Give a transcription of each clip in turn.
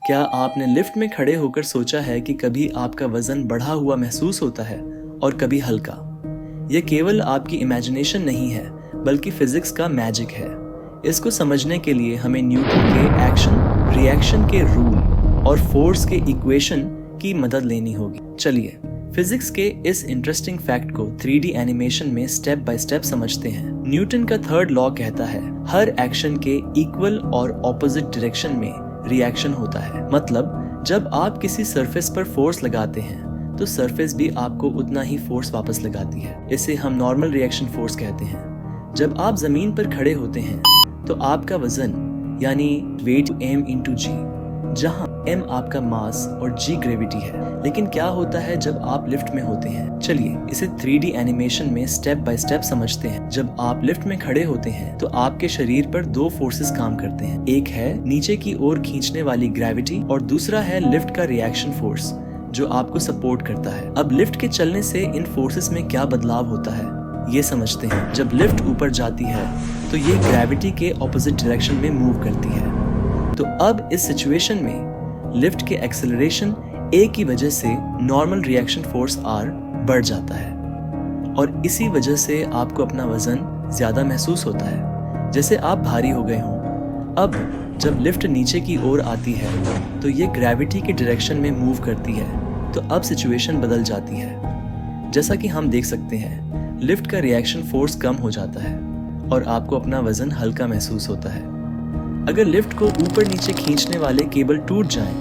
क्या आपने लिफ्ट में खड़े होकर सोचा है कि कभी आपका वजन बढ़ा हुआ महसूस होता है और कभी हल्का? यह केवल आपकी इमेजिनेशन नहीं है, बल्कि फिजिक्स का मैजिक है। इसको समझने के लिए हमें न्यूटन के एक्शन रिएक्शन के रूल और फोर्स के इक्वेशन की मदद लेनी होगी। चलिए फिजिक्स के इस इंटरेस्टिंग फैक्ट को 3D एनिमेशन में स्टेप बाय स्टेप समझते हैं। न्यूटन का थर्ड लॉ कहता है, हर एक्शन के इक्वल और ऑपोजिट डायरेक्शन में रिएक्शन होता है। मतलब जब आप किसी सरफेस पर फोर्स लगाते हैं तो सरफेस भी आपको उतना ही फोर्स वापस लगाती है। इसे हम नॉर्मल रिएक्शन फोर्स कहते हैं। जब आप जमीन पर खड़े होते हैं तो आपका वजन यानी वेट m/g, जहां m आपका मास और g ग्रेविटी है। लेकिन क्या होता है जब आप लिफ्ट में होते हैं? चलिए इसे 3D एनिमेशन में स्टेप बाय स्टेप समझते हैं। जब आप लिफ्ट में खड़े होते हैं तो आपके शरीर पर दो फोर्सेस काम करते हैं। एक है नीचे की ओर खींचने वाली ग्रेविटी और दूसरा है लिफ्ट का रिएक्शन फोर्स, जो आपको सपोर्ट करता है। अब लिफ्ट के चलने से इन फोर्सेस में क्या बदलाव होता है, ये समझते हैं। जब लिफ्ट ऊपर जाती है तो ये ग्रेविटी के ऑपोजिट डायरेक्शन में मूव करती है। तो अब इस सिचुएशन में लिफ्ट के एक्सेलरेशन A की वजह से नॉर्मल रिएक्शन फोर्स R बढ़ जाता है और इसी वजह से आपको अपना वजन ज्यादा महसूस होता है, जैसे आप भारी हो गए हों। अब जब लिफ्ट नीचे की ओर आती है तो ये ग्रेविटी के डायरेक्शन में मूव करती है, तो अब सिचुएशन बदल जाती है। जैसा कि हम देख सकते हैं, लिफ्ट का रिएक्शन फोर्स कम हो जाता है और आपको अपना वजन हल्का महसूस होता है। अगर लिफ्ट को ऊपर नीचे खींचने वाले केबल टूट जाएं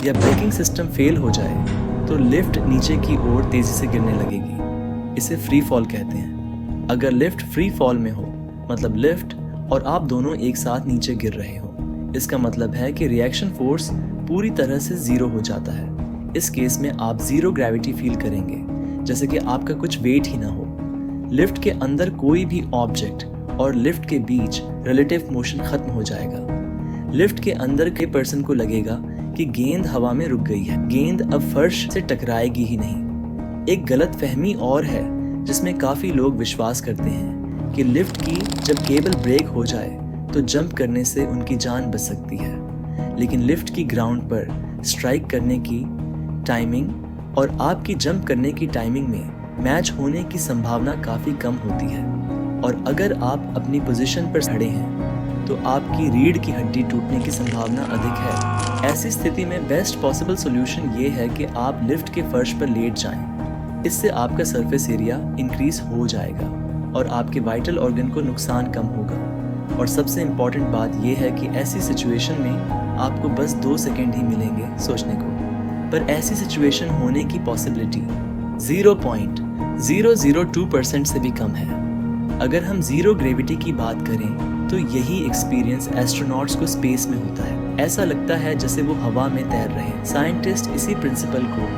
या ब्रेकिंग सिस्टम फेल हो जाए तो लिफ्ट नीचे की ओर तेजी से गिरने लगेगी। इसे फ्री फॉल कहते हैं। अगर लिफ्ट फ्री फॉल में हो, मतलब लिफ्ट और आप दोनों एक साथ नीचे गिर रहे हो, इसका मतलब है कि रिएक्शन फोर्स पूरी तरह से जीरो हो जाता है। इस केस में आप जीरो ग्रेविटी फील करेंगे, जैसे कि आपका कुछ वेट ही ना हो। लिफ्ट के अंदर कोई भी ऑब्जेक्ट और लिफ्ट के बीच रिलेटिव मोशन खत्म हो जाएगा। लिफ्ट के अंदर के पर्सन को लगेगा कि गेंद हवा में रुक गई है, गेंद अब फर्श से टकराएगी ही नहीं। एक गलत फहमी और है जिसमें काफी लोग विश्वास करते हैं कि लिफ्ट की जब केबल ब्रेक हो जाए तो जंप करने से उनकी जान बच सकती है। लेकिन लिफ्ट की ग्राउंड पर स्ट्राइक करने की टाइमिंग और आपकी जंप करने की टाइमिंग में मैच होने की संभावना काफी कम होती है। और अगर आप अपनी पोजीशन पर खड़े हैं तो आपकी रीढ़ की हड्डी टूटने की संभावना अधिक है। ऐसी स्थिति में बेस्ट पॉसिबल सॉल्यूशन ये है कि आप लिफ्ट के फर्श पर लेट जाएं। इससे आपका सरफेस एरिया इंक्रीज हो जाएगा और आपके वाइटल ऑर्गन को नुकसान कम होगा। और सबसे इम्पॉर्टेंट बात यह है कि ऐसी सिचुएशन में आपको बस 2 सेकेंड ही मिलेंगे सोचने को, पर ऐसी सिचुएशन होने की पॉसिबिलिटी 0.002% से भी कम है। अगर हम जीरो ग्रेविटी की बात करें तो यही एक्सपीरियंस एस्ट्रोनॉट्स को स्पेस में होता है। ऐसा लगता है जैसे वो हवा में तैर रहे हैं। साइंटिस्ट इसी प्रिंसिपल को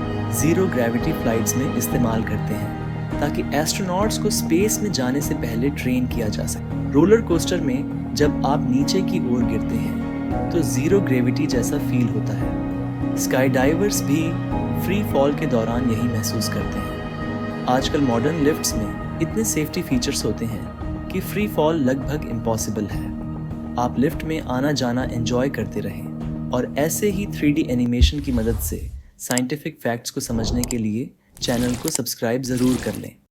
जीरो ग्रेविटी फ्लाइट्स में इस्तेमाल करते हैं ताकि एस्ट्रोनॉट्स को स्पेस में जाने से पहले ट्रेन किया जा सके। रोलर कोस्टर में जब आप नीचे की ओर गिरते हैं तो जीरो ग्रेविटी जैसा फील होता है। स्काई डाइवर्स भी फ्री फॉल के दौरान यही महसूस करते हैं। आजकल मॉडर्न लिफ्ट्स में इतने सेफ्टी फीचर्स होते हैं कि फ्री फॉल लगभग इम्पॉसिबल है। आप लिफ्ट में आना जाना एंजॉय करते रहें और ऐसे ही 3D एनिमेशन की मदद से साइंटिफिक फैक्ट्स को समझने के लिए चैनल को सब्सक्राइब ज़रूर कर लें।